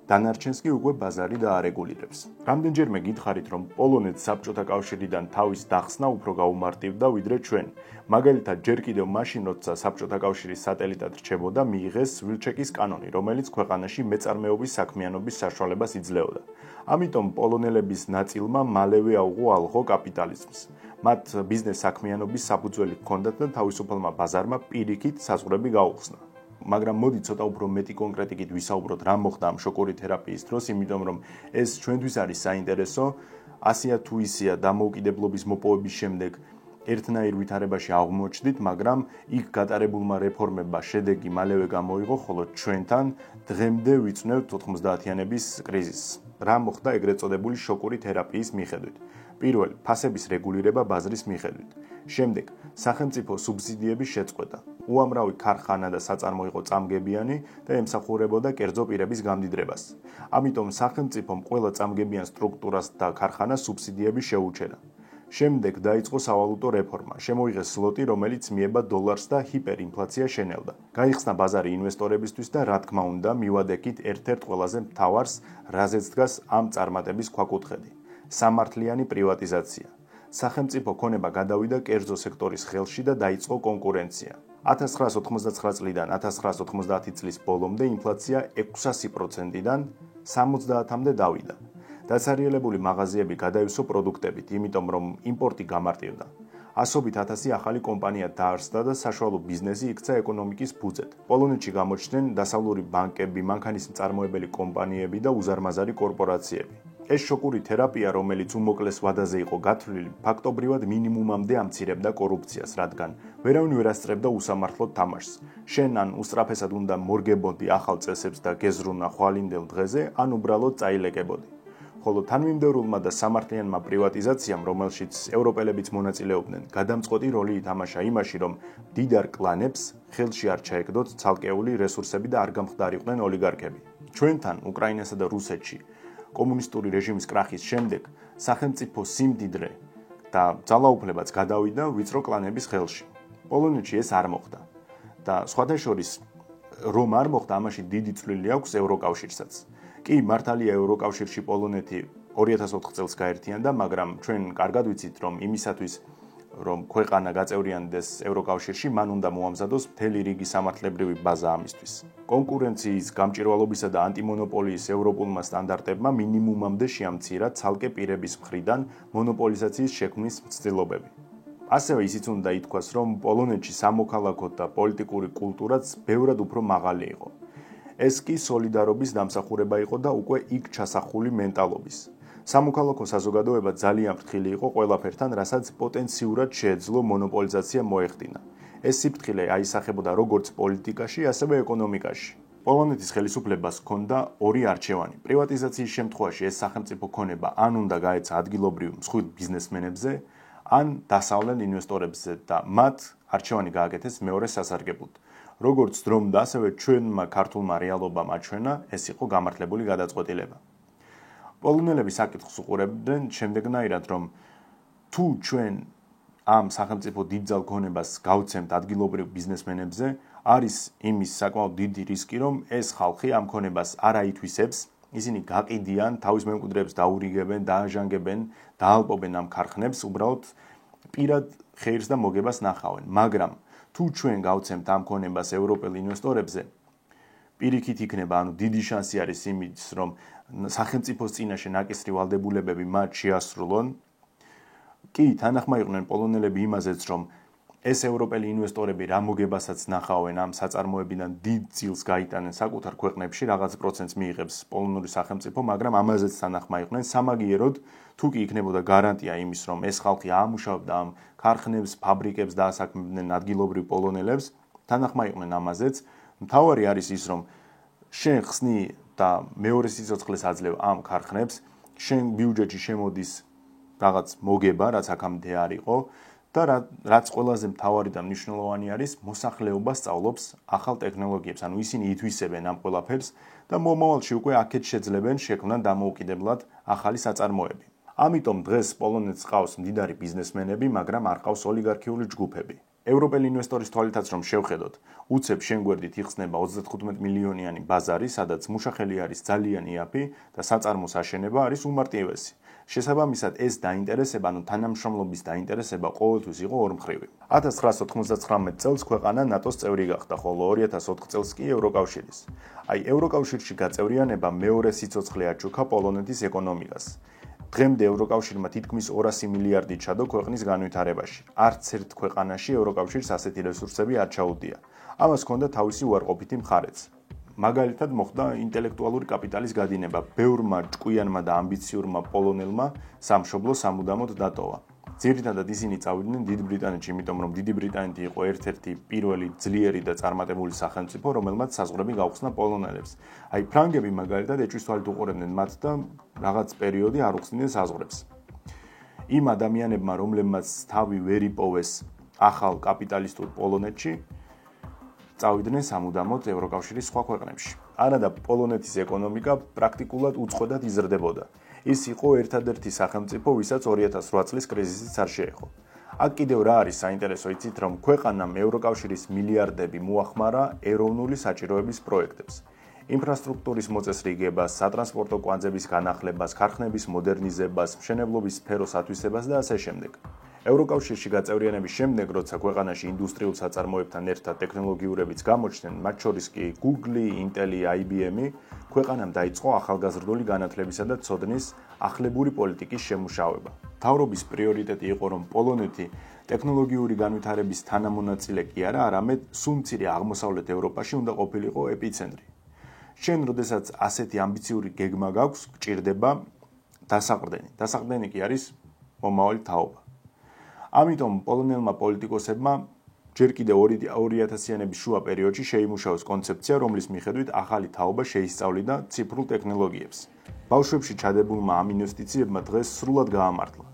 დანარჩენს კი უკვე ბაზარი დაარეგულირებს. რამდენჯერმე გითხარით, რომ პოლონეთს საბჭოთა კავშირიდან თავის დახსნა უფრო გაუმარტივდა ვიდრე ჩვენ. მაგალითად, ჯერ კიდევ მაშინ, როცა საბჭოთა კავშირის სატელიტად რჩებოდა, მიიღეს ვილჩეკის კანონი, რომელიც ქვეყანაში მეწარმეობის საქმიანობის საშუალებას იძლეოდა. ამიტომ პოლონელების ნაწილმა მალევე აუღო ალღო კაპიტალიზმს. მათ ბიზნეს საქმიანობის საფუძველი ჰქონდათ და თავისუფალმა ბაზარმა პირიქით საზღვრები გაუხსნა. მაგრამ მოდი ცოტა უფრო მეტი კონკრეტიკით ვისაუბროთ, რა მოხდა ამ შოკური თერაპიის დროს, იმიტომ რომ ეს ჩვენთვის არის საინტერესო. ასეა თუ ისეა დამოუკიდებლობის მოპოვების შემდეგ ერთნაირ ვითარებაში აღმოჩნდით, მაგრამ იქ გატარებულმა რეფორმებმა შედეგი მალევე გამოიღო, ხოლო ჩვენთან დღემდე ვიწვნევთ 90-იანების კრიზისს. რა მოხდა ეგრეთ წოდებული შოკური თერაპიის მიხედვით? პირველი, ფასების რეგულირება ბაზრის მიხედვით. შემდეგ, სახელმწიფო სუბსიდიების შეწყვეტა. უამრავი ქარხანა და საწარმო იყო წამგებიანი და ემსახურებოდა კერძო პირების გამდიდრებას. ამიტომ სახელმწიფომ ყველა წამგებიან სტრუქტურას და ქარხანას სუბსიდიები შეუჩერა. შემდეგ დაიწყო სავალუტო რეფორმა. შემოიღეს სლოტი, რომელიც მიება დოლარს და ჰიპერინფლაცია შენელდა. გაიხსნა ბაზარი ინვესტორებისთვის და რა თქმა უნდა, მივადექით ერთ-ერთ ყველაზე მთავარს, რაზეც დგას ამ წარმატების ქვაკუთხედი. სამართლიანი პრივატიზაცია. სახელმწიფო ქონება გადავიდა კერძო სექტორის ხელში და დაიწყო კონკურენცია. 1989 წლიდან 1990 წლის ბოლომდე ინფლაცია 600%-დან 70-მდე დავიდა. დაცარიელებული მაღაზიები გადაივსო პროდუქტებით, იმიტომ რომ იმპორტი გამარტივდა. ასობით ათასი ახალი კომპანია დაარსდა და საშუალო ბიზნესი იქცა ეკონომიკის ფუძედ. პოლონეთში გამოჩნდნენ დასავლური ბანკები, მანქანის მწარმოებელი კომპანიები და უზარმაზარი კორპორაციები. ეს შოკური თერაპია, რომელიც უმოკლეს ვადაზე იყო გათვლილი, ფაქტობრივად მინიმუმამდე ამცირებდა კორუფციას, რადგან ვერავინ ვერ ასწრებდა უსამართლოდ თამაშს. შენ ან უსწრაფესად უნდა მორგებოდი ახალ წესებს და გეზრუნა ხვალინდელ დღეზე, ან უბრალოდ წაილეკებოდი. ხოლო თანმიმდევრულმა და სამართლიანმა პრივატიზაციამ, რომელშიც ევროპელებიც მონაწილეობდნენ, გადამწყვეტი როლი ითამაშა იმაში, რომ მდიდარ კლანებს ხელში არ ჩაეკდოთ ცალკეული რესურსები და არ გამხდარიყვნენ ოლიგარქები. ჩვენთან, უკრაინასა და რუსეთში კომუნისტური რეჟიმის კრახის შემდეგ სახელმწიფო სიმდიდრე და ძალაუფლებაც გადავიდა ვიწრო კლანების ხელში. პოლონეთში ეს არ მოხდა. და სხვათა შორის, რომ არ მოხდა, ამაში დიდი წვლილი აქვს ევროკავშირსაც. კი, მართალია ევროკავშირში პოლონეთი 2004 წელს გაერთიანდა, მაგრამ ჩვენ კარგად ვიცით, რომ იმისათვის რომ ქვეყანა გაწევრიანდეს ევროკავშირში, მან უნდა მოამზადოს მთელი რიგი სამართლებრივი ბაზა ამისთვის. კონკურენციის, გამჭირვალობისა და ანტიმონოპოლიის ევროპულმა სტანდარტებმა მინიმუმამდე შეამცირა ცალკე პირების მხრიდან მონოპოლიზაციის შექმნის ცდილობები. ასევე ისიც უნდა ითქვას, რომ პოლონეთში სამოქალაქო და პოლიტიკური კულტურაც ბევრად უფრო მაღალი იყო. ეს კი სოლიდარობის დამსახურება იყო და უკვე იქ ჩასახული მენტალობის. სამოქალაქო საზოგადოება ძალიან ფრთხილი იყო ყველაფერთან, რასაც პოტენციურად შეეძლო მონოპოლიზაცია მოეხდინა. ეს სიფრთხილე აისახებოდა როგორც პოლიტიკაში, ასევე ეკონომიკაში. პოლონეთის ხელისუფლებას ჰქონდა ორი არჩევანი. პრივატიზაციის შემთხვევაში ეს სახელმწიფო ქონება ან უნდა გაეცა ადგილობრივ მსხვილ ბიზნესმენებზე, ან დასავლელ ინვესტორებზე და მათ არჩევანი გააკეთეს მეორე სასარგებლოდ. როგორც დრომდა, ასევე ჩვენმა ქართულმა რეალობამ აჩვენა, ეს იყო გამართლებული გადაწყვეტილება. პოლონელები საკითხს უყურებდნენ შემდეგნაირად, რომ თუ ჩვენ ამ სახელმწიფო დიდძალ ქონებას გავცემთ ადგილობრივ ბიზნესმენებზე, არის იმის საკმაოდ დიდი რისკი, რომ ეს ხალხი ამ ქონებას არ აითვისებს, ისინი გაყიდიან, თავის მემკვიდრეებს დაურიგებენ, დააჟანგებენ, დაალპობენ ამ ქარხნებს, უბრალოდ პირად ხეირს და მოგებას ნახავენ. მაგრამ თუ ჩვენ გავცემთ ამ ქონებას ევროპელ ინვესტორებზე, პირიქით იქნება, ანუ დიდი შანსი არის იმის, რომ სახელმწიფოს წინაშე ნაკისრი ვალდებულებები მათ შეასრულონ. კი, თანახმა იყვნენ პოლონელები იმაზეც, რომ ეს ევროპელი ინვესტორები რა მოგებასაც ნახავენ ამ საწარმოებიდან დიდ წილს გაიტანენ საკუთარ ქვეყნებში, რაღაც პროცენტს მიიღებს პოლონური სახელმწიფო, მაგრამ ამაზეც თანახმა იყვნენ სამაგიეროდ, თუ კი იქნებოდა გარანტია იმის, რომ ეს ხალხი აამუშავებდა ამ ქარხნებს, ფაბრიკებს და ასაქმებდნენ ადგილობრივ პოლონელებს, თანახმა იყვნენ ამაზეც. მთავარი არის ის, რომ შენ ხსნი და მეორე სიცოცხლეს აძლევ ამ ქარხნებს, შენ ბიუჯეტში შემოდის რაღაც მოგება, რაც აქამდე არ იყო და რაც ყველაზე მთავარი და მნიშვნელოვანი არის, მოსახლეობა სწავლობს ახალ ტექნოლოგიებს, ანუ ისინი ითვისებენ ამ ყველაფერს და მომავალში უკვე აქეთ შეძლებენ შექმნან დამოუკიდებლად ახალი საწარმოები. ამიტომ დღეს პოლონეთს ყავს მდიდარი ბიზნესმენები, მაგრამ არ ყავს ოლიგარქიული ჯგუფები. ევროპელი ინვესტორის თვალითაც რომ შევხედოთ, უცებ შენ გვერდით იხსნება 35 მილიონიანი ბაზარი, სადაც მუშახელი არის ძალიან იაფი და საწარმოს აშენება არის უმარტივესი. შესაბამისად, ეს დაინტერესება, ანუ თანამშრომლობის დაინტერესება ყოველთვის იყო ორმხრივი. 1999 წელს ქვეყანა ნატოს წევრი გახდა, ხოლო 2004 წელს კი ევროკავშირის. აი, ევროკავშირში გაწევრიანება მეორე სიცოცხლე აჩუქა პოლონეთის ეკონომიკას. დღემდე ევროკავშირმა თითქმის 200 მილიარდი ჩადო ქვეყნის განვითარებაში. არც ერთ ქვეყანაში ევროკავშირს ასეთი რესურსები არ ჩაუდია. ამას ჰქონდა თავისი უარყოფითი მხარეც. მაგალითად მოხდა ინტელექტუალური კაპიტალის გადინება. ბევრმა ჭკვიანმა და ამბიციურმა პოლონელმა სამშობლო სამუდამოდ დატოვა. ძირითადად ისინი წავიდნენ დიდ ბრიტანეთში, იმიტომ რომ დიდი ბრიტანეთი იყო ერთ-ერთი პირველი ძლიერი და წარმატებული სახელმწიფო, რომელმაც საზღვრები გაუხსნა პოლონელებს. აი, ფრანგები მაგალითად ეჭვისთვალით უყურებდნენ მათ და რაღაც პერიოდი არ უხსნიდნენ საზღვრებს. იმ ადამიანებმა, რომლებმაც თავი ვერ იპოვეს ახალ კაპიტალისტურ პოლონეთში, წავიდნენ სამუდამოდ ევროკავშირის სხვა ქვეყნებში. არადა პოლონეთის ეკონომიკა პრაქტიკულად უწყვეტად იზრდებოდა. ის იყო ერთადერთი სახელმწიფო, ვისაც 2008 წლის კრიზისიც არ შეეხო. აქ კიდევ რა არის საინტერესო, იცით, რომ ქვეყანამ ევროკავშირის მილიარდები მოახმარა ეროვნული საჭიროების პროექტებს. ინფრასტრუქტურის მოწესრიგებას, სატრანსპორტო კვანძების განახლებას, ქარხნების მოდერნიზებას, მშენებლობის სფეროს ათვისებას და ასე შემდეგ. ევროკავშირში გაწევრიანების შემდეგ, როცა ქვეყანაში ინდუსტრიულ საწარმოებთან ერთად ტექნოლოგიურებიც გამოჩნდნენ, მათ შორის კი Google, Intel, IBM, ქვეყანამ დაიწყო ახალგაზრდული განათლებისა და ცოდნის ახლებური პოლიტიკის შემუშავება. მთავრობის პრიორიტეტი იყო, რომ პოლონეთი ტექნოლოგიური განვითარების თანამონაწილე კი არა, არამედ სულ მცირე აღმოსავლეთ ევროპაში უნდა ყოფილიყო ეპიცენტრი. შენ, როდესაც ასეთი ამბიციური გეგმა გაქვს, გჭირდება დასაყრდენი. დასაყრდენი კი არის მომავალი თაობა. ამიტომ პოლონელმა პოლიტიკოსებმა ჯერ კიდევ 2000-იანების შუა პერიოდში შეიმუშავეს კონცეფცია, რომლის მიხედვით ახალი თაობა შეისწავლიდა ციფრულ ტექნოლოგიებს. ბავშვებში ჩადებულმა ამ ინვესტიციებმა დღეს სრულად გაამართლა.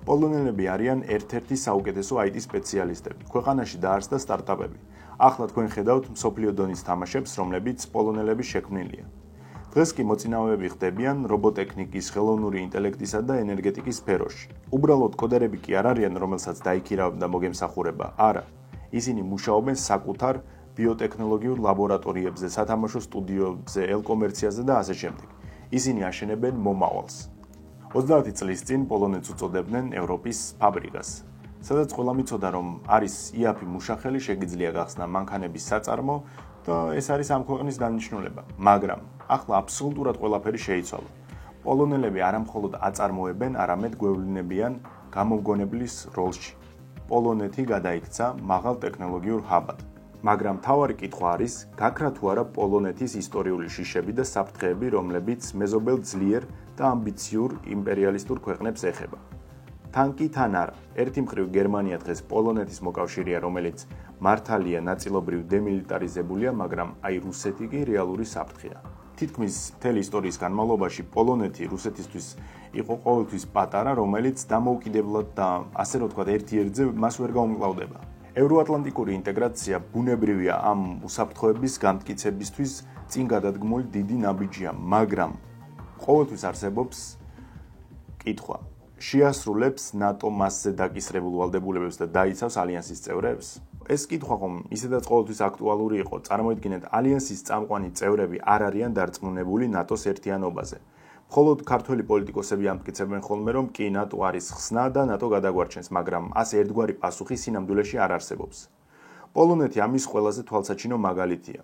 პოლონელები არიან ერთ-ერთი საუკეთესო IT სპეციალისტები. ქვეყანაში დაარსდა სტარტაპები. ახლა თქვენ ხედავთ მსოფლიო დონის თამაშებს, რომლებიც პოლონელები შექმნილია. დღეს კი მოწინააღმდეგეები ხდებიან რობოტექნიკის, ხელოვნური ინტელექტისა და ენერგეტიკის სფეროში. უბრალოდ კოდერები კი არ არიან, რომელსაც დაიქირავებენ და მოგემსახურება. არა. ისინი მუშაობენ საკუთარ ბიოტექნოლოგიურ ლაბორატორიებზე, სათამაშო სტუდიოებზე, ელ-კომერციაზე და ასე შემდეგ. ისინი აშენებენ მომავალს. 30 წლის წინ პოლონეთს უწოდებდნენ ევროპის ფაბრიკას. სადაც ყველა მიცოდა, რომ არის იაფი მუშახელი, შეგიძლია გახსნა მანქანების საწარმო და ეს არის ამ ქვეყნის დანიშნულება. მაგრამ ახლა აბსოლუტურად ყველაფერი შეიცვალა. პოლონელები არა მხოლოდ აწარმოებენ, არამედ გვევლინებიან გამომგონებლის როლში. პოლონეთი გადაიქცა მაღალ ტექნოლოგიურ ჰაბად. მაგრამ მთავარი კითხვა არის, გაქრა თუ არა პოლონეთის ისტორიული შიშები და საფრთხეები, რომლებიც მეზობელ ძლიერ და ამბიციურ იმპერიალისტურ ქვეყნებს ეხება. თან კი თან არა. ერთი მხრივ გერმანია დღეს პოლონეთის მოკავშირეა, რომელიც მართალია ნაწილობრივ დემილიტარიზებულია, მაგრამ აი რუსეთი კი რეალური საფრთხეა. თითქმის მთელი ისტორიის განმავლობაში პოლონეთი რუსეთისთვის იყო ყოველთვის პატარა, რომელიც დამოუკიდებლად და ასე რომ ვთქვათ, ერთ-ერთზე მას ვერ გაუმკლავდება. ევროატლანტიკური ინტეგრაცია ბუნებრივია ამ უსაფრთხოების განმტკიცებისთვის წინ გადადგმული დიდი ნაბიჯია, მაგრამ ყოველთვის არსებობს კითხვა. შეასრულებს ნატო მასზე დაკისრებულ ვალდებულებებს და დაიცავს ალიანსის წევრებს? ეს კითხვა ხომ ისედაც ყოველთვის აქტუალური იყო. წარმოიდგინეთ, ალიანსის წამყვანი წევრები არ არიან დარწმუნებული ნატოს ერთიანობაზე. მხოლოდ ქართველი პოლიტიკოსები ამტკიცებენ ხოლმე, რომ კი ნატო არის ხსნა და ნატო გადაგვარჩენს, მაგრამ ასე ერთგვარი პასუხი სინამდვილეში არ არსებობს. პოლონეთი ამის ყველაზე თვალსაჩინო მაგალითია.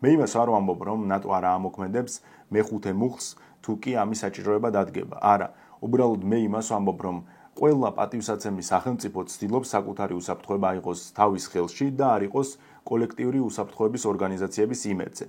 მე იმას არ ვამბობ, რომ ნატო არ ამოქმედებს მეხუთე მუხლს, თუ კი ამის საჭიროება დადგება. არა, უბრალოდ მე იმას ვამბობ, რომ ყველა პატივსაცემი სახელმწიფო ცდილობს საკუთარი უსაფრთხოება აიღოს თავის ხელში და არ იყოს კოლექტიური უსაფრთხოების ორგანიზაციების იმედზე.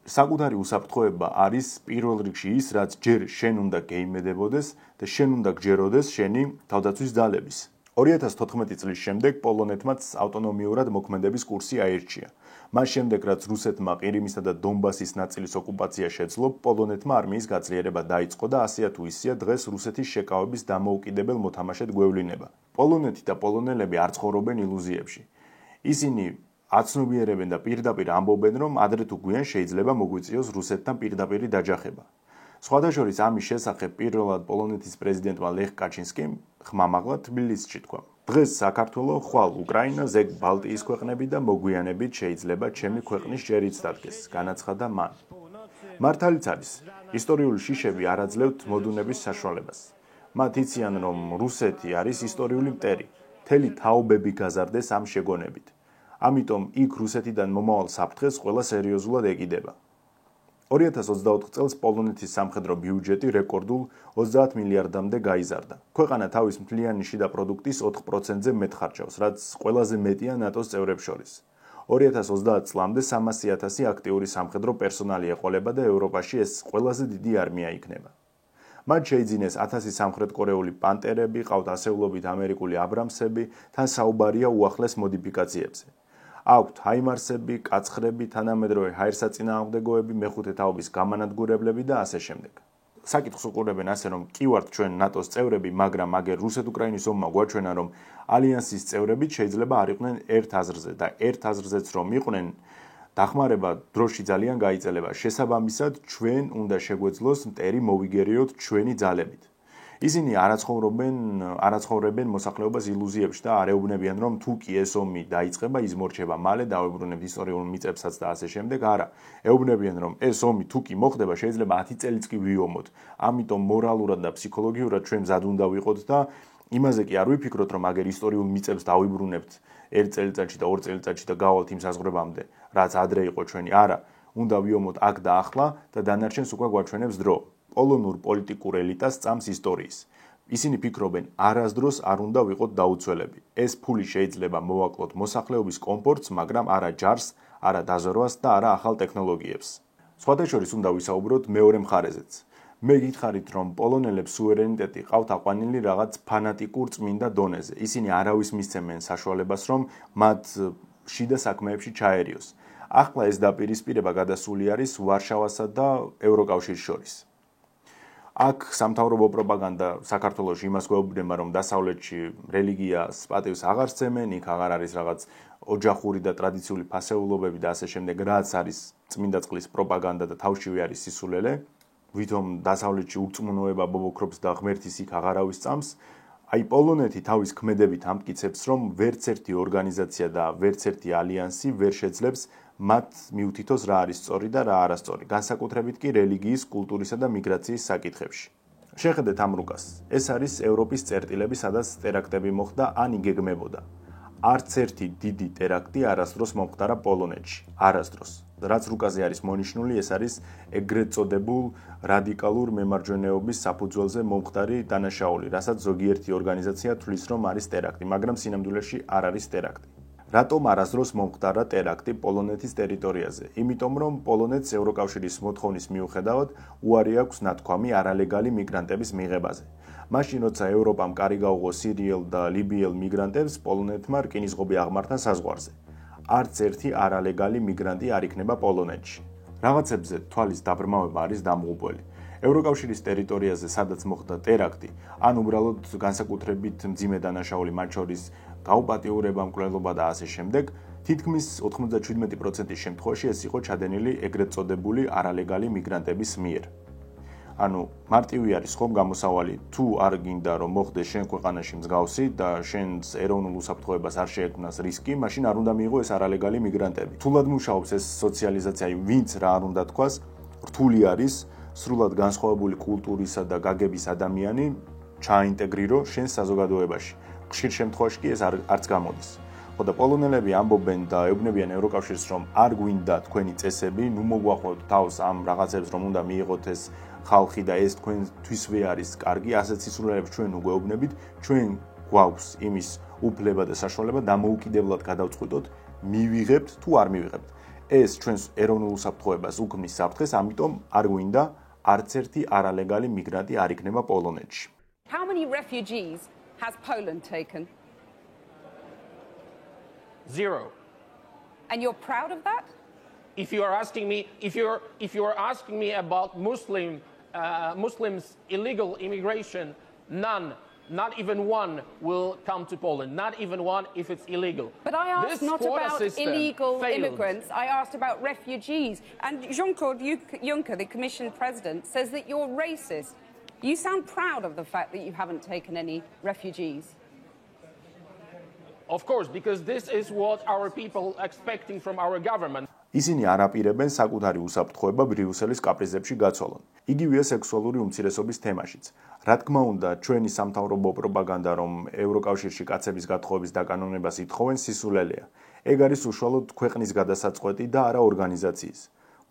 საკუთარი უსაფრთხოება არის პირველ რიგში ის, რაც ჯერ შენ უნდა გეიმედებოდეს და შენ უნდა გჯეროდეს შენი თავდაცვის ძალების. 2014 წლის შემდეგ პოლონეთმაც ავტონომიურად მოქმედების კურსი აირჩია. მას შემდეგ, რაც რუსეთმა ყირიმისა და დონბასის ნაწილის ოკუპაცია შეძლო, პოლონეთმა არმიის გაძლიერება დაიწყო და ასეა თუ ისეა დღეს რუსეთის შეკავების დამოუკიდებელ მოთამაშედ გვევლინება. პოლონეთი და პოლონელები არ ცხოვრობენ ილუზიებში. ისინი აცნობიერებენ და პირდაპირ ამბობენ, რომ ადრე თუ გვიან შეიძლება მოგვიწიოს რუსეთთან პირდაპირი დაჯახება. სხვადასხვა ამის შესახებ პირველად პოლონეთის პრეზიდენტმა ლეხ კაჩინსკიმ ხმამაღლა თბილისში თქვა. დღეს საქართველო, ხვალ უკრაინა, ზეგ ბალტიის ქვეყნები და მოგვიანებით შეიძლება ჩემი ქვეყნის ჭერიც დადგეს, განაცხადა მან. მართალიც არის, ისტორიული შიშები არ აძლევთ მოდუნების საშუალებას. მათ იციან, რომ რუსეთი არის ისტორიული მტერი, მთელი თაობები გაზარდეს ამ შეგონებით. ამიტომ იქ რუსეთიდან მომავალ საფრთხეს ყველა სერიოზულად ეკიდება. 2024 წელს პოლონეთის სამხედრო ბიუჯეტი რეკორდულ 30 მილიარდამდე გაიზარდა. ქვეყანა თავის მთლიანი შიდა პროდუქტის 4%-ზე მეტ ხარჯავს, რაც ყველაზე მეტია ნატოს წევრებს შორის. 2030 წლამდე 300,000 აქტიური სამხედრო პერსონალი ეყოლება და ევროპაში ეს ყველაზე დიდი არმია იქნება. მათ შეიძინეს 1000 სამხრეთკორეული პანტერები, ყავთ ასეულობით ამერიკული აბრამსები, თან საუბარია უახლეს მოდიფიკაციებზე. აქვთ ჰაიმარსები, კაცხრები, თანამედროვე ჰაერსაწინააღმდეგოები, მეხუთე თაობის გამანადგურებლები და ასე შემდეგ. საკითხს უყურებენ ასე, რომ კი ვართ ჩვენ ნატოს წევრები, მაგრამ აგერ რუსეთ-უკრაინის ომმა გვაჩვენა, რომ ალიანსის წევრები შეიძლება არ იყვნენ ერთ აზრზე და ერთ აზრზეც რომ იყვნენ, დახმარება დროში ძალიან გაიწელება. შესაბამისად, ჩვენ უნდა შეგვეძლოს მტერი მოვიგერიოთ ჩვენი ძალებით. ისინი არაცხოვრებენ მოსახლეობას ილუზიებში და არ ეუბნებიან, რომ თუ კი ეს ომი დაიწყება, იზმორჩება მალე, დავებრუნებთ ისტორიულ მიწებსაც და ასე შემდეგ. არა, ეუბნებიან, რომ ეს ომი თუ კი მოხდება, შეიძლება 10 წელიც კი ვიომოთ. ამიტომ მორალურად და ფსიქოლოგიურად ჩვენ მზად უნდა ვიყოთ და იმაზე კი არ ვიფიქროთ, რომ აგერ ისტორიულ მიწებს დავიბრუნებთ 1 წელიწადში და 2 წელიწადში და გავალთ იმ საზღვრებამდე, რაც ადრე იყო ჩვენი. არა, უნდა ვიომოთ აქ და ახლა და დანარჩენს უკვე გვაჩვენებს დრო. პოლონურ პოლიტიკურ ელიტას წამს ისტორიის. ისინი ფიქრობენ, არასდროს არ უნდა ვიყოთ დაუცველები. ეს ფული შეიძლება მოვაკლოთ მოსახლეობის კომფორტს, მაგრამ არა ჯარს, არა დაზვერვას და არა ახალ ტექნოლოგიებს. სხვადასხვა უნდა ვისაუბროთ მეორე მხარეზეც. მე გითხარით, რომ პოლონელებს სუვერენიტეტი ყავთ აყვანილი რაღაც ფანატიკურ წმინდა დონეზე. ისინი არავის მისცემენ საშუალებას, რომ მათ შიდა საქმეებში ჩაერიოს. ახლა ეს დაპირისპირება გადასული არის ვარშავასა და ევროკავშირის შორის. აქ სამთავრობო პროპაგანდა საქართველოში იმას გვეუბნება, რომ დასავლეთში რელიგიას პატივს აღარ სცემენ, იქ აღარ არის რაღაც ოჯახური და ტრადიციული ფასეულობები და ასე შემდეგ, რაც არის წმინდა წყლის პროპაგანდა და თავშივე არის სისულელე. ვითომ დასავლეთში ურწმუნოება ბობოქრობს და ღმერთის იქ აღარავის წამს. აი პოლონეთი თავის ქმედებით ამტკიცებს, რომ ვერც ერთი ორგანიზაცია და ვერც ერთი ალიანსი ვერ შეძლებს მათ მიუთითოს რა არის სწორი და რა არასწორი, განსაკუთრებით კი რელიგიის, კულტურისა და მიგრაციის საკითხებში. შეხედეთ ამ რუკას. ეს არის ევროპის წერტილები, სადაც ტერაქტები მოხდა ან იგეგმებოდა. არც ერთი დიდი ტერაქტი არასდროს მომხდარა პოლონეთში. არასდროს. რაც რუკაზე არის მონიშნული, ეს არის ეგრეთ წოდებულ რადიკალურ მემარჯვენეობის საფუძველზე მომხდარი დანაშაული, რასაც ზოგიერთი ორგანიზაცია თვლის, რომ არის ტერაქტი, მაგრამ სინამდვილეში არ არის ტერაქტი. რატომ არასდროს მომხდარა ტერაქტი პოლონეთის ტერიტორიაზე? იმიტომ, რომ პოლონეთს ევროკავშირის მოთხოვნის მიუხედავად უარი აქვს ნათქვამი არალეგალი მიგრანტების მიღებაზე. მაშინ, როცა ევროპამ კარი გაუღო სირიელ და ლიბიელ მიგრანტებს, პოლონეთმა რკინისღობი აღმართა საზღვარზე. არც ერთი არალეგალი მიგრანტი არ იქნება პოლონეთში. რაღაცებზე თვალის დაბრმავება არის დამღუპველი. ევროკავშირის ტერიტორიაზე, სადაც მოხდა ტერაქტი, ან უბრალოდ განსაკუთრებით მძიმე დანაშაული, მათ შორის გაუპატიურება, მკვლელობა და ასე შემდეგ, თითქმის 97% შემთხვევაში ეს იყო ჩადენილი ეგრეთ წოდებული არალეგალი მიგრანტების მიერ. ანუ მარტივი არის ხომ გამოსავალი, თუ არ გინდა რომ მოხდეს შენ ქვეყანაში მსგავსი და შენს ეროვნულ უსაფრთხოებას არ შეექმნას რისკი, მაშინ არ უნდა მიიღო ეს არალეგალი მიგრანტები. თულად მუშაობს ეს სოციალიზაცია, ვინც რა არ უნდა თქვას, რთული არის სრულად განსხვავებული კულტურისა და გაგების ადამიანი ჩააინტეგრირო შენ საზოგადოებაში. ხშირ შემთხვევაში კი ეს არც გამოდის. ხო და პოლონელები ამბობენ და ეუბნებიან ევროკავშირს, რომ არ გვინდა თქვენი წესები, ნუ მოგვახვევთ თავს ამ რაღაცებს, რომ უნდა მიიღოთ ეს ხალხი და ეს თქვენთვისვე არის კარგი, ასეთ სისულელებს ჩვენ უგვეუბნებით, ჩვენ გვაქვს იმის უფლება და საშუალება დამოუკიდებლად გადავწყვიტოთ, მივიღებთ თუ არ მივიღებთ. ეს ჩვენს ეროვნულ უსაფრთხოებას უქმნის საფრთხეს, ამიტომ არ გვინდა არც ერთი არალეგალი მიგრანტი არ იქნება პოლონეთში. How many refugees has Poland taken? 0. And you're proud of that? If you are asking me about Muslims illegal immigration, none, not even one will come to Poland. Not even one if it's illegal. But I asked not about illegal immigrants. I asked about refugees. And Jean-Claude Juncker, the Commission President, says that you're racist. You sound proud of the fact that you haven't taken any refugees. Of course, because this is what our people are expecting from our government. ისინი არ აპირებენ საკუთარი უსაფრთხოება ბრიუსელის კაპრიზებში გაცვალონ. იგივეა სექსუალური უმცირესობის თემაშიც. რა თქმა უნდა, ჩვენი სამთავრობო პროპაგანდა, რომ ევროკავშირში კაცების გათხოვების დაკანონებას ითხოვენ, სისულელეა. ეგ არის უშუალოდ ქვეყნის გადასაწყვეტი და არა ორგანიზაციის.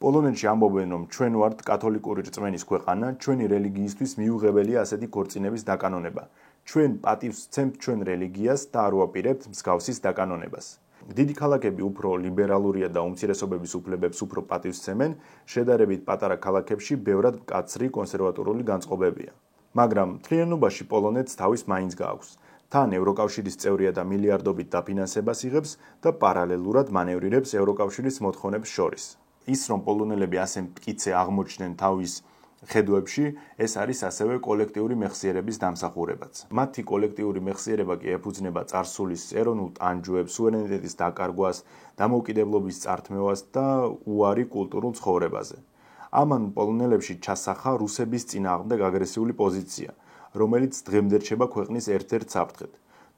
პოლონეთში ამბობენ, რომ ჩვენ ვართ კათოლიკური რწმენის ქვეყანა, ჩვენი რელიგიისთვის მიუღებელია ასეთი ქორწინების დაკანონება. ჩვენ პატივს ვცემთ ჩვენ რელიგიას და არ ვაპირებთ მსგავსის დაკანონებას. დიდი ქალაქები უფრო ლიბერალურია და უმცირესობების უფლებებს უფრო პატივს ვცემენ, შედარებით პატარა ქალაქებში ბევრად მკაცრი კონსერვატიული განწყობებია. მაგრამ მთლიანობაში პოლონეთს თავის მაინც გააქვს. თან ევროკავშირის წევრია და მილიარდობით დაფინანსებას იღებს და პარალელურად მანევრირებს ევროკავშირის მოთხოვნებს შორის. ის რომ პოლონელები ასე მტკიცე აღმოჩნდნენ თავის ხედვებში, ეს არის ასევე კოლექტიური მეხსიერების დამსახურებაც. მათი კოლექტიური მეხსიერება კი ეფუძნება წარსულის ეროვნულ ტანჯვებს, სუვერენიტეტის დაკარგვას, დამოუკიდებლობის წართმევას და უარი კულტურულ ცხოვრებაზე. ამან პოლონელებში ჩასახა რუსების წინააღმდეგ აგრესიული პოზიცია, რომელიც დღემდე რჩება ქვეყნის ერთ-ერთ საფრთხედ.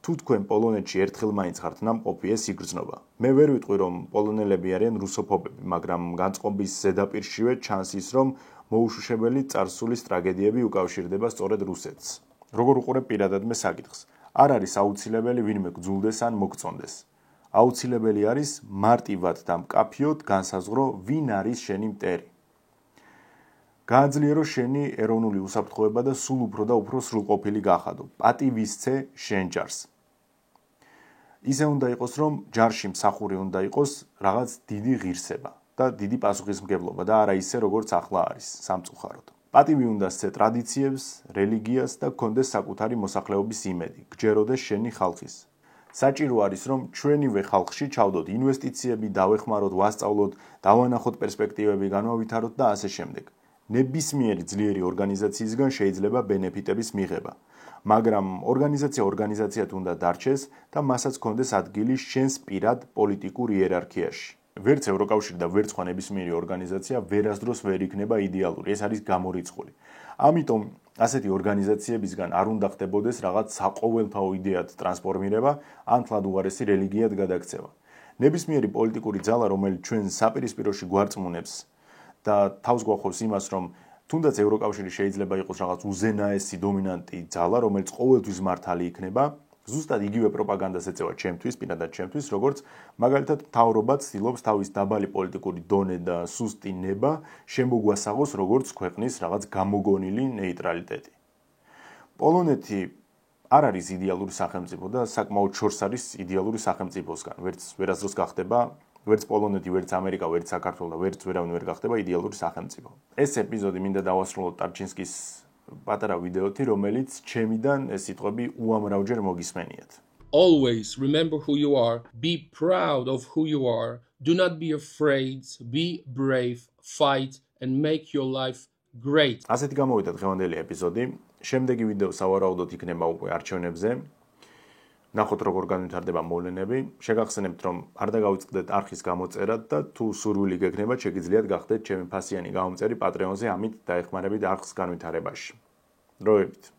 თუ თქვენ პოლონეთში ერთხელ მაინც ხართ ნამყოფი, ეს იგრძნობა. მე ვერ ვიტყვი, რომ პოლონელები არიან რუსოფობები, მაგრამ განწყობის ზედაპირშივე ჩანს ის, რომ მოუშუშებელი წარსულის ტრაგედიები უკავშირდება სწორედ რუსეთს. როგორ უყურებ პირადად მე საკითხს? არ არის აუცილებელი ვინმე გძულდეს ან მოგწონდეს. აუცილებელი არის მარტივად და მკაფიოდ განსაზღვრო, ვინ არის შენი მტერი. გააძლიერო შენი ეროვნული უსაფრთხოება და სულ უფრო და უფრო სრულყოფილი გახადო. პატივისცე შენ ჯარს. ისე უნდა იყოს, რომ ჯარში მსახური უნდა იყოს რაღაც დიდი ღირსება და დიდი პასუხისმგებლობა და არა ისე, როგორც ახლა არის, სამწუხაროდ. პატივი უნდა სცე ტრადიციებს, რელიგიას და გქონდეს საკუთარი მოსახლეობის იმედი, გჯეროდეს შენი ხალხის. საჭირო არის, რომ ჩვენივე ხალხში ჩავდოთ ინვესტიციები, დავეხმაროთ, ვასწავლოთ, დავანახოთ პერსპექტივები, განვავითაროთ და ასე შემდეგ. ნებისმიერი ძლიერი ორგანიზაციისგან შეიძლება ბენეფიტების მიღება. მაგრამ ორგანიზაციად უნდა დარჩეს და მასაც გქონდეს ადგილი შენს პირად პოლიტიკურ იერარქიაში. ვერც ევროკავშირი და ვერც სხვა ნებისმიერი ორგანიზაცია ვერასდროს ვერ იქნება იდეალური, ეს არის გამორიცხული. ამიტომ ასეთი ორგანიზაციებისგან არ უნდა ხდებოდეს რაღაც საყოველთაო იდეად ტრანსფორმირება, ან თლად უარესი რელიგიად გადაქცევა. ნებისმიერი პოლიტიკური ძალა, რომელიც ჩვენ საპირისპიროში გვარწმუნებს და თავს გვახობს იმას, რომ თუნდაც ევროკავშირი შეიძლება იყოს რაღაც უზენაესი დომინანტი ძალა, რომელიც ყოველთვის მართალი იქნება, ზუსტად იგივე პროპაგანდას ეწევა ჩემთვის, პირადად ჩემთვის, როგორც მაგალითად მთავრობა ცდილობს თავის დაბალი პოლიტიკური დონე და სუსტი ნება შემოგვასაღოს როგორც ქვეყნის რაღაც გამოგონილი ნეიტრალიტეტი. პოლონეთი არ არის იდეალური სახელმწიფო და საკმაოდ შორს არის იდეალური სახელმწიფოსგან. ვერასდროს გახდება, ვერც პოლონეთი, ვერც ამერიკა, ვერც საქართველო და ვერც ვერავინ ვერ გახდება იდეალური სახელმწიფო. ეს ეპიზოდი მინდა დავასრულოთ ტარჩინსკის პატარა ვიდეოთი, რომელიც ჩემიდან ეს სიტყვები უამრავჯერ მოგისმენიათ. Always remember who you are, be proud of who you are, do not be afraid, be brave, fight and make your life great. ასეთი გამოვიდა დღევანდელი ეპიზოდი. შემდეგი ვიდეო სავარაუდოდ იქნება უკვე არჩევნებზე. ნახოთ როგორ განვითარდება მოვლენები. შეგახსენებთ რომ არ დაგავიწყდეთ არხის გამოწერად და თუ სურვილი გექნებათ შეგიძლიათ გახდეთ ჩემი ფასიანი გამომწერი Patreon-ზე ამით დაეხმარებით არხის განვითარებაში. დროებით